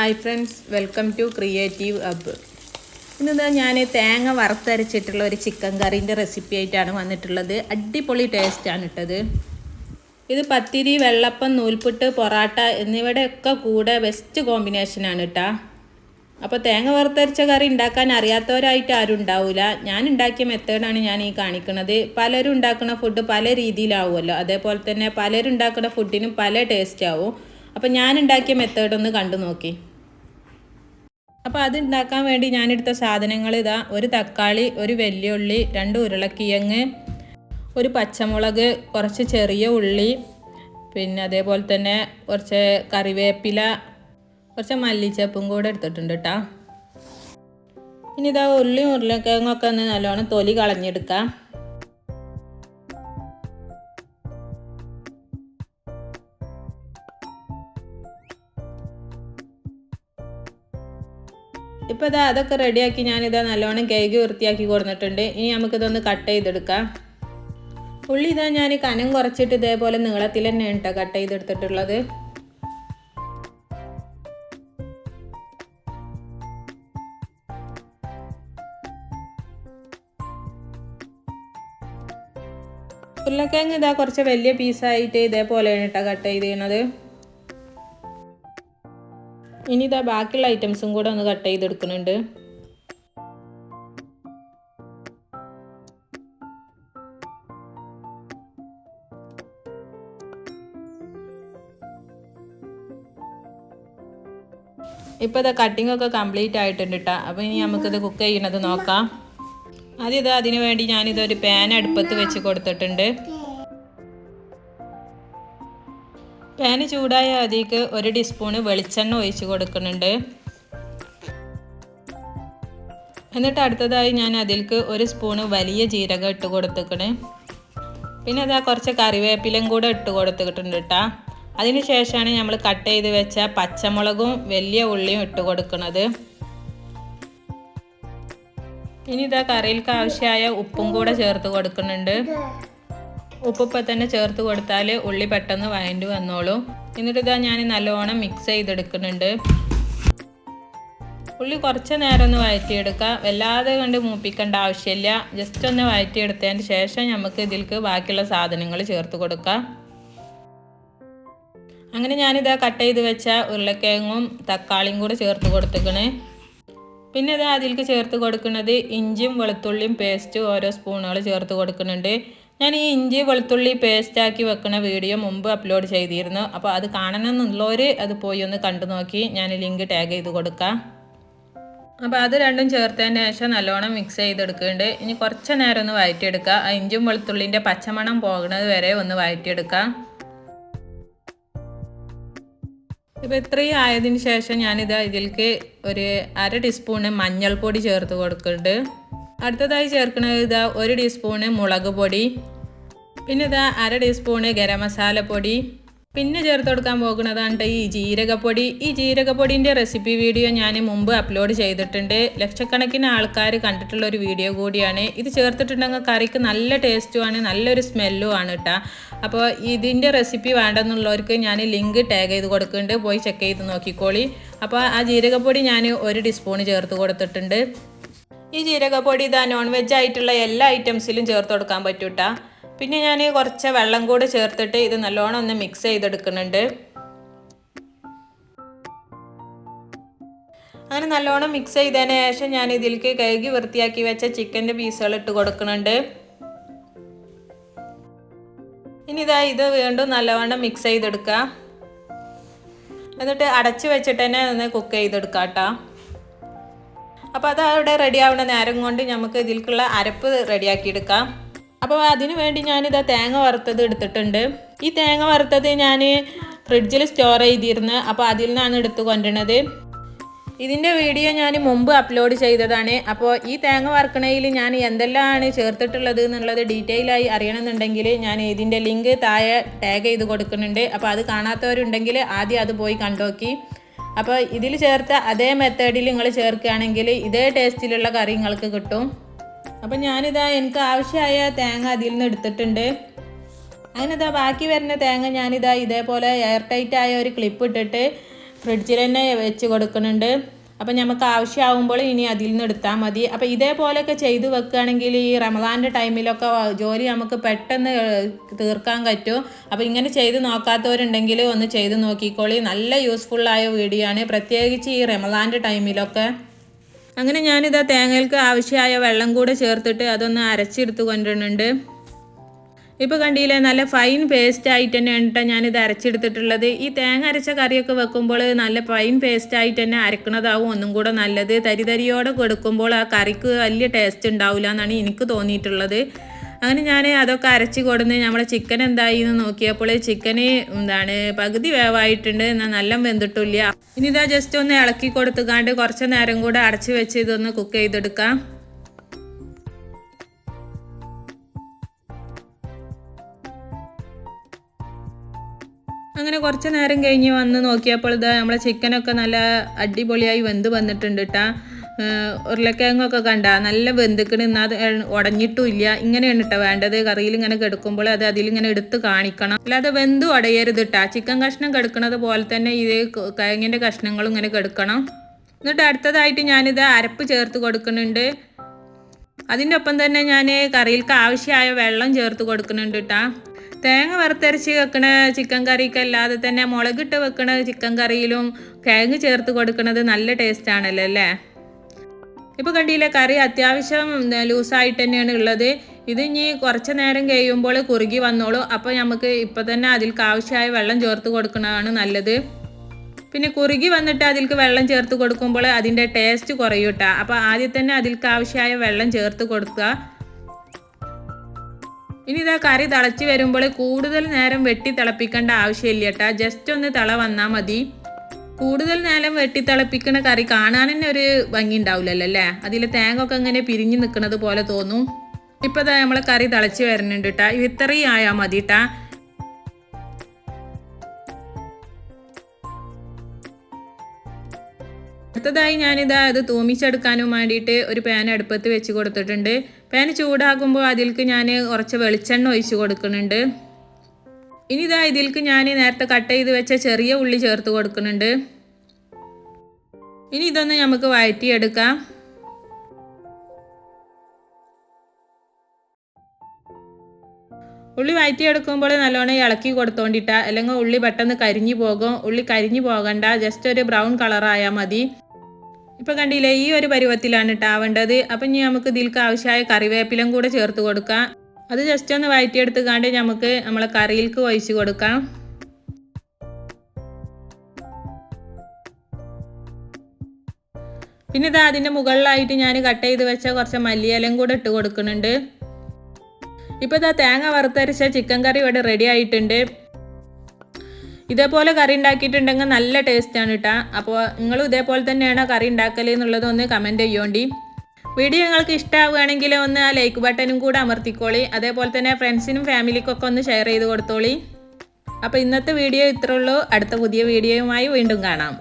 Hi friends, welcome to creative hub. ഇന്ന് ഞാൻ തേങ്ങ വറുത്തരച്ചിട്ടുള്ള ഒരു ചിക്കൻ കറീൻ്റെ റെസിപ്പി ആയിട്ടാണ് വന്നിട്ടുള്ളത്. അടിപൊളി ടേസ്റ്റാണ് ഇട്ടത്. ഇത് പത്തിരി, വെള്ളപ്പം, നൂൽപുട്ട്, പൊറാട്ട എന്നിവയുടെയൊക്കെ കൂടെ ബെസ്റ്റ് കോമ്പിനേഷനാണ് കേട്ടോ. അപ്പോൾ തേങ്ങ വറുത്തരച്ച കറി ഉണ്ടാക്കാൻ അറിയാത്തവരായിട്ട് ആരും ഉണ്ടാവില്ല. ഞാൻ ഉണ്ടാക്കിയ മെത്തേഡാണ് ഞാൻ ഈ കാണിക്കുന്നത്. പലരും ഉണ്ടാക്കുന്ന ഫുഡ് പല രീതിയിലാവുമല്ലോ, അതേപോലെ തന്നെ പലരും ഉണ്ടാക്കുന്ന ഫുഡിനും പല ടേസ്റ്റ് ആവും. അപ്പോൾ ഞാൻ ഉണ്ടാക്കിയ മെത്തേഡ് ഒന്ന് കണ്ടു നോക്കി. അപ്പോൾ അത് ഉണ്ടാക്കാൻ വേണ്ടി ഞാനെടുത്ത സാധനങ്ങൾ ഇതാ: ഒരു തക്കാളി, ഒരു വെല്ലുള്ളി, 2 ഉരുളക്കിഴങ്ങ്, ഒരു പച്ചമുളക്, കുറച്ച് ചെറിയ ഉള്ളി, പിന്നെ അതേപോലെ തന്നെ കുറച്ച് കറിവേപ്പില, കുറച്ച് മല്ലിച്ചപ്പും കൂടെ എടുത്തിട്ടുണ്ട് കേട്ടോ. ഇനി ഇതാ ഉള്ളിയും ഉരുളക്കിഴങ്ങൊക്കെ ഒന്ന് നല്ലോണം തൊലി കളഞ്ഞെടുക്കാം. ഇപ്പോൾ ഇതാ അതൊക്കെ റെഡിയാക്കി ഞാനിതാ നല്ലോണം കഴുകി വൃത്തിയാക്കി കൊടുത്തിട്ടുണ്ട്. ഇനി നമുക്കിതൊന്ന് കട്ട് ചെയ്തെടുക്കാം. ഉള്ളി ഇതാ ഞാൻ കനം കുറച്ചിട്ട് ഇതേപോലെ നീളത്തിൽ തന്നെയാണ് കേട്ടോ കട്ട് ചെയ്തെടുത്തിട്ടുള്ളത്. ഉരുളക്കിഴങ്ങ് ഇതാ കുറച്ച് വലിയ പീസായിട്ട് ഇതേപോലെയാണ് കേട്ടോ കട്ട് ചെയ്തിരുന്നത്. ഇനി ഇതാ ബാക്കിയുള്ള ഐറ്റംസും കൂടെ ഒന്ന് കട്ട് ചെയ്തെടുക്കുന്നുണ്ട്. ഇപ്പോൾ ഇതാ കട്ടിംഗ് ഒക്കെ കംപ്ലീറ്റ് ആയിട്ടുണ്ട് കേട്ടോ. അപ്പോൾ ഇനി നമുക്കിത് കുക്ക് ചെയ്യണത് നോക്കാം. ആദ്യം ഇതാ അതിനു വേണ്ടി ഞാനിതൊരു പാൻ അടുപ്പത്ത് വെച്ച് കൊടുത്തിട്ടുണ്ട്. പാന് ചൂടായ അതിലേക്ക് 1 ടീസ്പൂണ് വെളിച്ചെണ്ണ ഒഴിച്ച് കൊടുക്കുന്നുണ്ട്. എന്നിട്ട് അടുത്തതായി ഞാൻ അതിലേക്ക് 1 സ്പൂണ് വലിയ ജീരകം ഇട്ട് കൊടുത്തിക്കണ്. പിന്നെ അതാ കുറച്ച് കറിവേപ്പിലയും കൂടെ ഇട്ട് കൊടുത്തിട്ടുണ്ട് കേട്ടോ. അതിന് ശേഷമാണ് നമ്മൾ കട്ട് ചെയ്ത് വെച്ച പച്ചമുളകും വലിയ ഉള്ളിയും ഇട്ട് കൊടുക്കുന്നത്. ഇനി ഇതാ കറിയിലേക്ക് ആവശ്യമായ ഉപ്പും കൂടെ ചേർത്ത് കൊടുക്കുന്നുണ്ട്. ഉപ്പിപ്പോൾ തന്നെ ചേർത്ത് കൊടുത്താൽ ഉള്ളി പെട്ടെന്ന് വഴണ്ടി വന്നോളും. എന്നിട്ട് ഇതാ ഞാൻ നല്ലോണം മിക്സ് ചെയ്തെടുക്കുന്നുണ്ട്. ഉള്ളി കുറച്ച് നേരം ഒന്ന് വഴറ്റിയെടുക്കുക. വല്ലാതെ കണ്ട് മൂപ്പിക്കേണ്ട ആവശ്യമില്ല. ജസ്റ്റ് ഒന്ന് വഴറ്റിയെടുത്തതിന് ശേഷം നമുക്ക് ഇതിലേക്ക് ബാക്കിയുള്ള സാധനങ്ങൾ ചേർത്ത് കൊടുക്കാം. അങ്ങനെ ഞാനിതാ കട്ട് ചെയ്ത് വെച്ച ഉരുളക്കിഴങ്ങും തക്കാളിയും കൂടെ ചേർത്ത് കൊടുത്തേക്കണേ. പിന്നെ ഇതാ അതിലേക്ക് ചേർത്ത് കൊടുക്കുന്നത് ഇഞ്ചിയും വെളുത്തുള്ളിയും പേസ്റ്റ് ഓരോ സ്പൂണുകൾ ചേർത്ത് കൊടുക്കുന്നുണ്ട്. ഞാൻ ഈ ഇഞ്ചി വെളുത്തുള്ളി പേസ്റ്റാക്കി വെക്കുന്ന വീഡിയോ മുമ്പ് അപ്ലോഡ് ചെയ്തിരുന്നു. അപ്പോൾ അത് കാണണമെന്നുള്ളവർ അത് പോയി ഒന്ന് കണ്ടു നോക്കി. ഞാൻ ലിങ്ക് ടാഗ് ചെയ്ത് കൊടുക്കാം. അപ്പോൾ അത് രണ്ടും ചേർത്തതിന് ശേഷം നല്ലോണം മിക്സ് ചെയ്തെടുക്കുന്നുണ്ട്. ഇനി കുറച്ച് നേരം ഒന്ന് വഴറ്റിയെടുക്കുക. ആ ഇഞ്ചിയും വെളുത്തുള്ളിൻ്റെ പച്ചമണം പോകുന്നത് വരെ ഒന്ന് വഴറ്റിയെടുക്കാം. ഇപ്പോൾ ഇത്രയും ആയതിന് ശേഷം ഞാനിതാ ഇതിലേക്ക് ഒരു 1/2 ടീസ്പൂണ് മഞ്ഞൾപ്പൊടി ചേർത്ത് കൊടുക്കുന്നുണ്ട്. അടുത്തതായി ചേർക്കുന്നത് ഇതാ 1 ടീസ്പൂണ് മുളക് പൊടി, പിന്നെ ഇതാ 1/2 ടീസ്പൂണ് ഗരം മസാലപ്പൊടി. പിന്നെ ചേർത്ത് കൊടുക്കാൻ പോകുന്നതാണ് ഈ ജീരകപ്പൊടി. ഈ ജീരകപ്പൊടിൻ്റെ റെസിപ്പി വീഡിയോ ഞാൻ മുമ്പ് അപ്ലോഡ് ചെയ്തിട്ടുണ്ട്. ലക്ഷക്കണക്കിന് ആൾക്കാർ കണ്ടിട്ടുള്ള ഒരു വീഡിയോ കൂടിയാണ്. ഇത് ചേർത്തിട്ടുണ്ടെങ്കിൽ കറിക്ക് നല്ല ടേസ്റ്റുമാണ്, നല്ലൊരു സ്മെല്ലും ആണ് കേട്ടോ. അപ്പോൾ ഇതിൻ്റെ റെസിപ്പി വേണ്ടെന്നുള്ളവർക്ക് ഞാൻ ലിങ്ക് ടാഗ് ചെയ്ത് കൊടുക്കുന്നുണ്ട്, പോയി ചെക്ക് ചെയ്ത് നോക്കിക്കോളി. അപ്പോൾ ആ ജീരകപ്പൊടി ഞാൻ 1 ടീസ്പൂൺ ചേർത്ത് കൊടുത്തിട്ടുണ്ട്. ഈ ജീരകപ്പൊടി ഇതാ നോൺ വെജ് ആയിട്ടുള്ള എല്ലാ ഐറ്റംസിലും ചേർത്ത് കൊടുക്കാൻ പറ്റും കേട്ടോ. പിന്നെ ഞാൻ കുറച്ച് വെള്ളം കൂടെ ചേർത്തിട്ട് ഇത് നല്ലോണം ഒന്ന് മിക്സ് ചെയ്തെടുക്കുന്നുണ്ട്. അങ്ങനെ നല്ലോണം മിക്സ് ചെയ്തതിന് ശേഷം ഞാൻ ഇതിലേക്ക് കഴുകി വൃത്തിയാക്കി വെച്ച ചിക്കൻ്റെ പീസുകൾ ഇട്ട് കൊടുക്കുന്നുണ്ട്. ഇനി ഇതാ ഇത് വീണ്ടും നല്ലവണ്ണം മിക്സ് ചെയ്തെടുക്കുക. എന്നിട്ട് അടച്ച് വെച്ചിട്ട് തന്നെ ഒന്ന് കുക്ക് ചെയ്തെടുക്കാം കേട്ടോ. അപ്പോൾ അത് അവിടെ റെഡി ആവുന്ന നേരം കൊണ്ട് നമുക്ക് ഇതിലേക്കുള്ള അരപ്പ് റെഡിയാക്കി എടുക്കാം. അപ്പോൾ അതിന് വേണ്ടി ഞാനിതാ തേങ്ങ വറുത്തത് എടുത്തിട്ടുണ്ട്. ഈ തേങ്ങ വറുത്തത് ഞാൻ ഫ്രിഡ്ജിൽ സ്റ്റോർ ചെയ്തിരുന്നു. അപ്പോൾ അതിൽ നിന്നാണ് എടുത്ത് കൊണ്ടുവരുന്നത്. ഇതിൻ്റെ വീഡിയോ ഞാൻ മുമ്പ് അപ്ലോഡ് ചെയ്തതാണ്. അപ്പോൾ ഈ തേങ്ങ വറുക്കണയിൽ ഞാൻ എന്തെല്ലാമാണ് ചേർത്തിട്ടുള്ളത് എന്നുള്ളത് ഡീറ്റെയിൽ ആയി അറിയണമെന്നുണ്ടെങ്കിൽ ഞാൻ ഇതിൻ്റെ ലിങ്ക് താഴെ ടാഗ് ചെയ്ത് കൊടുക്കുന്നുണ്ട്. അപ്പോൾ അത് കാണാത്തവരുണ്ടെങ്കിൽ ആദ്യം അത് പോയി കണ്ടുനോക്കി. അപ്പോൾ ഇതിൽ ചേർത്ത അതേ മെത്തേഡിൽ നിങ്ങൾ ചേർക്കുകയാണെങ്കിൽ ഇതേ ടേസ്റ്റിലുള്ള കറി നിങ്ങൾക്ക് കിട്ടും. അപ്പം ഞാനിതാ എനിക്ക് ആവശ്യമായ തേങ്ങ അതിൽ നിന്ന് എടുത്തിട്ടുണ്ട്. അങ്ങനെ ഇതാ ബാക്കി വരുന്ന തേങ്ങ ഞാനിതാ ഇതേപോലെ എയർ ടൈറ്റ് ആയ ഒരു ക്ലിപ്പ് ഇട്ടിട്ട് ഫ്രിഡ്ജിൽ തന്നെ വെച്ച് കൊടുക്കുന്നുണ്ട്. അപ്പം നമുക്ക് ആവശ്യമാകുമ്പോൾ ഇനി അതിൽ നിന്ന് എടുത്താൽ മതി. അപ്പോൾ ഇതേപോലെയൊക്കെ ചെയ്ത് വെക്കുകയാണെങ്കിൽ ഈ റമദാൻ്റെ ടൈമിലൊക്കെ ജോലി നമുക്ക് പെട്ടെന്ന് തീർക്കാൻ പറ്റും. അപ്പോൾ ഇങ്ങനെ ചെയ്ത് നോക്കാത്തവരുണ്ടെങ്കിൽ ഒന്ന് ചെയ്ത് നോക്കിക്കോളി. നല്ല യൂസ്ഫുള്ളായ വീഡിയോ ആണ്, പ്രത്യേകിച്ച് ഈ റമദാൻ്റെ ടൈമിലൊക്കെ. അങ്ങനെ ഞാനിതാ തേങ്ങയ്ക്ക് ആവശ്യമായ വെള്ളം കൂടെ ചേർത്തിട്ട് അതൊന്ന് അരച്ചെടുത്ത് കൊണ്ടുവരുന്നുണ്ട്. ഇപ്പോൾ കണ്ടില്ലേ, നല്ല ഫൈൻ പേസ്റ്റ് ആയിട്ട് തന്നെയാണ് കേട്ടോ ഞാനിത് അരച്ചെടുത്തിട്ടുള്ളത്. ഈ തേങ്ങ അരച്ച കറിയൊക്കെ വെക്കുമ്പോൾ നല്ല ഫൈൻ പേസ്റ്റ് ആയിട്ട് തന്നെ അരക്കണതാവും ഒന്നും കൂടെ നല്ലത്. തരിയോടെ കൊടുക്കുമ്പോൾ ആ കറിക്ക് വലിയ ടേസ്റ്റ് ഉണ്ടാവില്ല എന്നാണ് എനിക്ക് തോന്നിയിട്ടുള്ളത്. അങ്ങനെ ഞാൻ അതൊക്കെ അരച്ച് കൊടുന്ന് നമ്മുടെ ചിക്കൻ എന്തായി എന്ന് നോക്കിയപ്പോൾ ചിക്കന് പകുതി വേവായിട്ടുണ്ട്, എന്നാൽ നല്ല വെന്തിട്ടില്ല. ഇനി ഇതാ ജസ്റ്റ് ഒന്ന് ഇളക്കി കൊടുത്തുകാണ്ട് കുറച്ച് നേരം കൂടെ അടച്ച് വെച്ച് ഇതൊന്ന് കുക്ക് ചെയ്തെടുക്കാം. അങ്ങനെ കുറച്ച് നേരം കഴിഞ്ഞ് വന്ന് നോക്കിയപ്പോൾ ഇതാ നമ്മളെ ചിക്കനൊക്കെ നല്ല അടിപൊളിയായി വെന്ത് വന്നിട്ടുണ്ട് കേട്ടോ. ഉരുളക്കിഴങ്ങൊക്കെ കണ്ട നല്ല വെന്തിക്കണ്, എന്നാൽ അത് ഉടഞ്ഞിട്ടും ഇല്ല. ഇങ്ങനെയാണ് കേട്ടോ വേണ്ടത്. കറിയിൽ ഇങ്ങനെ കിടക്കുമ്പോൾ അത് അതിലിങ്ങനെ എടുത്ത് കാണിക്കണം, അല്ലാതെ വെന്ത് ഉടയരുത് കേട്ടോ. ചിക്കൻ കഷ്ണം കിടക്കുന്നത് പോലെ തന്നെ ഇത് കിഴങ്ങിൻ്റെ കഷ്ണങ്ങളും ഇങ്ങനെ കിടക്കണം. എന്നിട്ട് അടുത്തതായിട്ട് ഞാനിത് അരപ്പ് ചേർത്ത് കൊടുക്കുന്നുണ്ട്. അതിൻ്റെ ഒപ്പം തന്നെ ഞാൻ കറിയിലേക്ക് ആവശ്യമായ വെള്ളം ചേർത്ത് കൊടുക്കുന്നുണ്ട് കേട്ടോ. തേങ്ങ വറുത്തരച്ച് വെക്കണ ചിക്കൻ കറിക്കല്ലാതെ തന്നെ മുളകിട്ട് വെക്കണ ചിക്കൻ കറിയിലും കിഴങ്ങ് ചേർത്ത് കൊടുക്കുന്നത് നല്ല ടേസ്റ്റ് ആണല്ലോ അല്ലേ. ഇപ്പോൾ കണ്ടില്ലേ, കറി അത്യാവശ്യം ലൂസായിട്ട് തന്നെയാണ് ഉള്ളത്. ഇത് ഇനി കുറച്ച് നേരം കഴിയുമ്പോൾ കുറുകി വന്നോളൂ. അപ്പോൾ നമുക്ക് ഇപ്പോൾ തന്നെ അതിൽക്ക് ആവശ്യമായ വെള്ളം ചേർത്ത് കൊടുക്കുന്നതാണ് നല്ലത്. പിന്നെ കുറുകി വന്നിട്ട് അതിൽക്ക് വെള്ളം ചേർത്ത് കൊടുക്കുമ്പോൾ അതിൻ്റെ ടേസ്റ്റ് കുറയും കേട്ടോ. അപ്പോൾ ആദ്യം തന്നെ അതിൽക്ക് ആവശ്യമായ വെള്ളം ചേർത്ത് കൊടുക്കുക. ഇനി ഇതാ കറി തിളച്ച് വരുമ്പോൾ കൂടുതൽ നേരം വെട്ടി തിളപ്പിക്കേണ്ട ആവശ്യമില്ല കേട്ടോ. ജസ്റ്റ് ഒന്ന് തിള വന്നാൽ മതി. കൂടുതൽ നേരം വെട്ടി തിളപ്പിക്കുന്ന കറി കാണാൻ തന്നെ ഒരു ഭംഗി ഉണ്ടാവില്ലല്ലോ അല്ലേ. അതിൽ തേങ്ങ ഒക്കെ ഇങ്ങനെ പിരിഞ്ഞ് നിൽക്കുന്നത് പോലെ തോന്നും. ഇപ്പോൾ ഇതാ നമ്മളെ കറി തിളച്ച് വരുന്നുണ്ട് കേട്ടോ. ഇത്രയും ആയാൽ മതി കേട്ടോ. അടുത്തതായി ഞാനിതാ ഇത് തൂമിച്ചെടുക്കാനും വേണ്ടിയിട്ട് ഒരു പാൻ അടുപ്പത്ത് വെച്ച് കൊടുത്തിട്ടുണ്ട്. പാൻ ചൂടാകുമ്പോൾ അതിൽക്ക് ഞാൻ കുറച്ച് വെളിച്ചെണ്ണ ഒഴിച്ച് കൊടുക്കുന്നുണ്ട്. ഇനി ഇതാ ഇതിൽക്ക് ഞാൻ നേരത്തെ കട്ട് ചെയ്ത് വെച്ച ചെറിയ ഉള്ളി ചേർത്ത് കൊടുക്കുന്നുണ്ട്. ഇനി ഇതൊന്ന് നമുക്ക് വഴറ്റിയെടുക്കാം. ഉള്ളി വഴറ്റിയെടുക്കുമ്പോൾ നല്ലോണം ഇളക്കി കൊടുത്തോണ്ടിട്ടാ, അല്ലെങ്കിൽ ഉള്ളി പെട്ടെന്ന് കരിഞ്ഞു പോകും. ഉള്ളി കരിഞ്ഞു പോകണ്ട, ജസ്റ്റ് ഒരു ബ്രൗൺ കളറായാൽ മതി. ഇപ്പോൾ കണ്ടില്ലേ, ഈ ഒരു പരുവത്തിലാണ് ഇട്ടാവേണ്ടത്. അപ്പം ഇനി നമുക്ക് ഇതിൽക്ക് ആവശ്യമായ കറിവേപ്പിലും കൂടെ ചേർത്ത് കൊടുക്കാം. അത് ജസ്റ്റ് ഒന്ന് വഴറ്റിയെടുത്തുകൊണ്ട് നമുക്ക് നമ്മളെ കറിയിലേക്ക് ഒഴിച്ച് കൊടുക്കാം. പിന്നെ ഇതാ അതിൻ്റെ മുകളിലായിട്ട് ഞാൻ കട്ട് ചെയ്ത് വെച്ച കുറച്ച് മല്ലിയിലയും കൂടെ ഇട്ട് കൊടുക്കുന്നുണ്ട്. ഇപ്പോൾ ഇതാ തേങ്ങ വറുത്തരച്ച ചിക്കൻ കറി ഇവിടെ റെഡി ആയിട്ടുണ്ട്. ഇതേപോലെ കറി ഉണ്ടാക്കിയിട്ടുണ്ടെങ്കിൽ നല്ല ടേസ്റ്റാണ് കേട്ടോ. അപ്പോൾ നിങ്ങളും ഇതേപോലെ തന്നെയാണോ കറി ഉണ്ടാക്കൽ എന്നുള്ളതൊന്ന് കമൻറ്റ് ചെയ്യോണ്ടി. വീഡിയോ നിങ്ങൾക്ക് ഇഷ്ടമാവുകയാണെങ്കിൽ ഒന്ന് ആ ലൈക്ക് ബട്ടനും കൂടെ അമർത്തിക്കോളി. അതേപോലെ തന്നെ ഫ്രണ്ട്സിനും ഫാമിലിക്കൊക്കെ ഒന്ന് ഷെയർ ചെയ്ത് കൊടുത്തോളി. അപ്പോൾ ഇന്നത്തെ വീഡിയോ ഇത്രേ ഉള്ളൂ. അടുത്ത പുതിയ വീഡിയോയുമായി വീണ്ടും കാണാം.